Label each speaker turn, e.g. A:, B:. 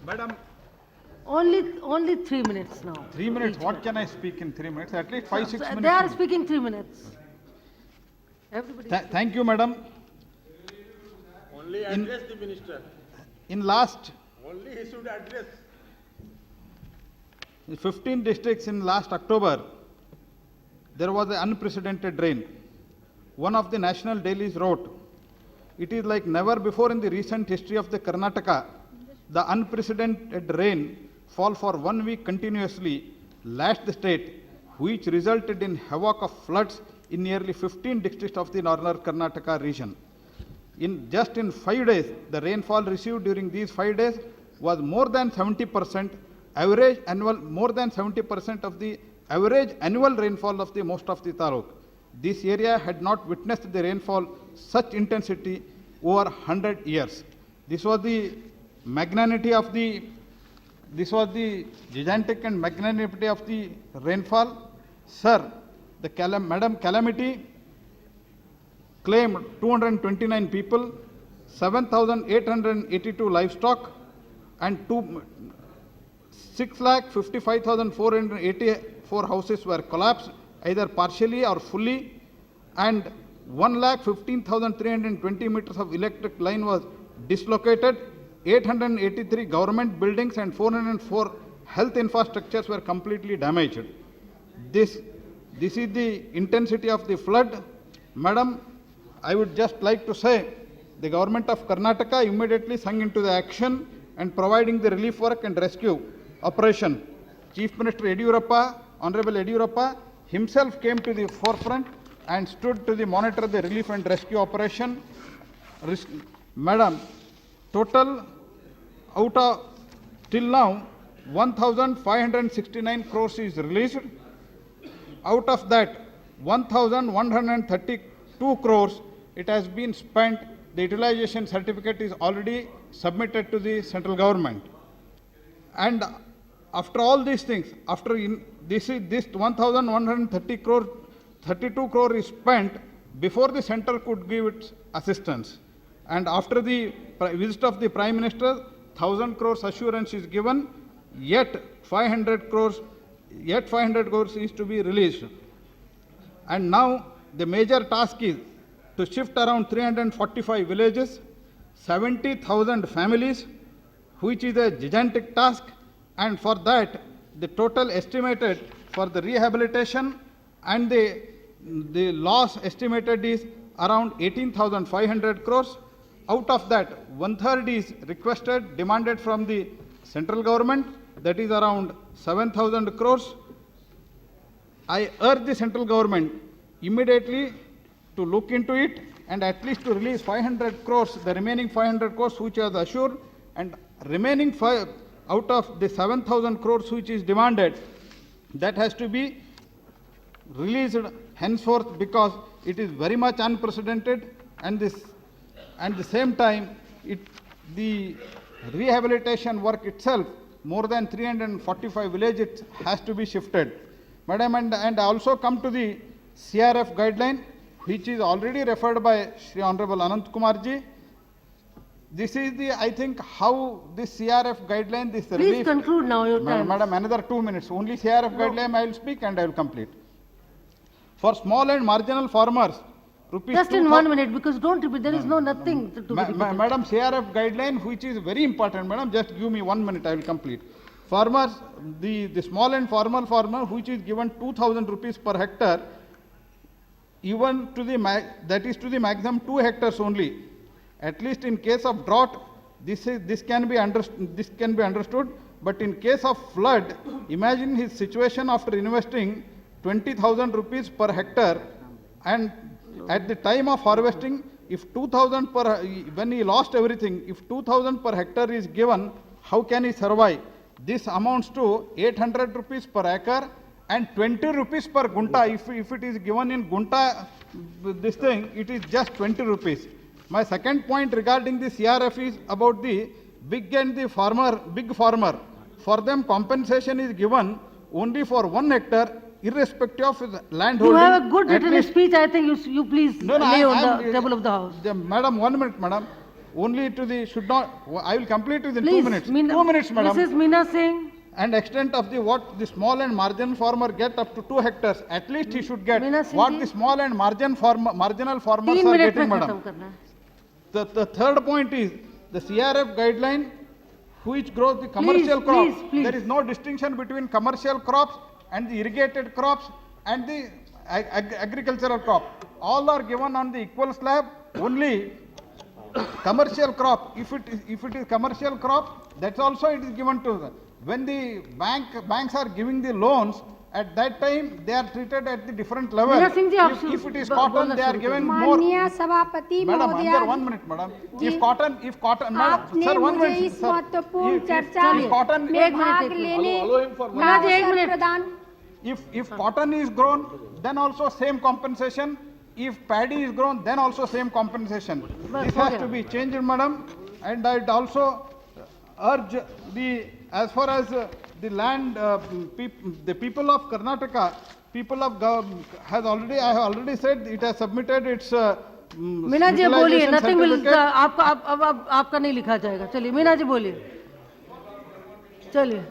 A: Madam,
B: Only 3 minutes now.
A: 3 minutes. What can I speak in 3 minutes? At least 5, 6 minutes.
B: They are speaking 3 minutes. Everybody.
A: Thank you, madam.
C: Only address the minister.
A: In last
C: Only he should address.
A: 15 districts in last October, there was an unprecedented rain. One of the national dailies wrote, "It is like never before in the recent history of the Karnataka. The unprecedented rain fall for 1 week continuously lashed the state, which resulted in havoc of floods in nearly 15 districts of the northern Karnataka region. In 5 days, the rainfall received during these 5 days was more than 70% more than 70% of the average annual rainfall of the most of the taluk. This area had not witnessed the rainfall such intensity over 100 years. This was the magnanimity of the, this was the gigantic and magnanimity of the rainfall. Sir, the Madam Calamity claimed 229 people, 7,882 livestock, and 6,55,484 houses were collapsed, either partially or fully, and 1,15,320 meters of electric line was dislocated. 883 government buildings and 404 health infrastructures were completely damaged. This is the intensity of the flood. Madam, I would just like to say the government of Karnataka immediately sung into the action and providing the relief work and rescue operation. Chief Minister Yediyurappa, Honorable Yediyurappa himself came to the forefront and stood to monitor the relief and rescue operation. Madam, total out of till now 1,569 crores is released. Out of that 1,132 crores it has been spent. The utilization certificate is already submitted to the central government. And after all these things, this 1,130 crore, 32 crore is spent before the center could give its assistance. And after the visit of the Prime Minister, 1,000 crores assurance is given, yet 500 crores is to be released. And now the major task is to shift around 345 villages, 70,000 families, which is a gigantic task. And for that, the total estimated for the rehabilitation and the loss estimated is around 18,500 crores. Out of that, 1/3 is requested, demanded from the central government, that is around 7,000 crores. I urge the central government immediately to look into it and at least to release 500 crores, the remaining 500 crores which was assured, and remaining out of the 7,000 crores which is demanded, that has to be released henceforth, because it is very much unprecedented, and at the same time the rehabilitation work itself, more than 345 villages has to be shifted. Madam, and I also come to the CRF guideline, which is already referred by Shri Honorable Anant Kumar ji. This is the, I think, how this CRF guideline, this
B: Please
A: relief.
B: conclude now your time.
A: Madam, another 2 minutes. Only CRF guideline I will speak and I will complete. For small and marginal farmers, rupees
B: Just in 1 minute, because don't repeat, there is nothing to be repeated.
A: Madam, CRF guideline, which is very important, madam, just give me 1 minute, I will complete. Farmers, the small and formal farmer, which is given 2,000 rupees per hectare, even to the that is to the maximum 2 hectares only. At least in case of drought, this can be understood. But in case of flood, imagine his situation after investing 20,000 rupees per hectare, and at the time of harvesting, if 2,000 when he lost everything, if 2,000 per hectare is given, how can he survive? This amounts to 800 rupees per acre and 20 rupees per gunta. If it is given in gunta, this thing, it is just 20 rupees. My second point regarding the CRF is about the big farmer. For them, compensation is given only for 1 hectare, irrespective of his land holding.
B: You have a good written speech. I think you please lay on the table of the House.
A: Madam, 1 minute, madam. only to the, should not, I will complete within 2
B: Please,
A: minutes.
B: Meena-
A: 2 minutes, madam.
B: Mrs. Meena Singh,
A: And extent of the what the small and marginal farmer get up to 2 hectares, at least he should get
B: Meena Singh
A: what
B: ji.
A: the small and marginal farmers
B: 3
A: are
B: minute
A: getting,
B: में
A: madam.
B: खत्म करना है.
A: The third point is the CRF guideline, which grows the commercial
B: Please,
A: crops.
B: please, please.
A: There is no distinction between commercial crops and the irrigated crops and the agricultural crop. All are given on the equal slab. Only commercial crop, if it is commercial crop, that's also it is given to them. When the banks are giving the loans, at that time they are treated at the different level.
B: Meena Singh ji, आप
A: If it is
B: ब-
A: cotton,
B: बोलना
A: they are
B: शुरू
A: given more.
D: माननीय सभापति
A: Madam,
D: महोदया,
A: under 1 minute, madam.
D: Ji,
A: If cotton, madam,
D: आपने
A: sir, 1
D: मुझे
A: minute,
D: इस
A: sir.
D: महत्वपूर्ण
A: If
D: चर्चा
A: cotton,
D: में भाग लेने का
B: एक
D: अवसर
B: मिनट.
D: प्रदान
A: if cotton is grown, then also same compensation. If paddy is grown, then also same compensation.
B: बस
A: This
B: हो
A: has
B: गया.
A: to be changed, madam. And I'd also urge as far as the land, the people of Karnataka, I have already said it has submitted its
B: Meena ji बोलिए,
A: utilization
B: nothing will,
A: certificate.
B: आपका अब आपका नहीं लिखा जाएगा. चलिए मीना जी बोलिए. चलिए.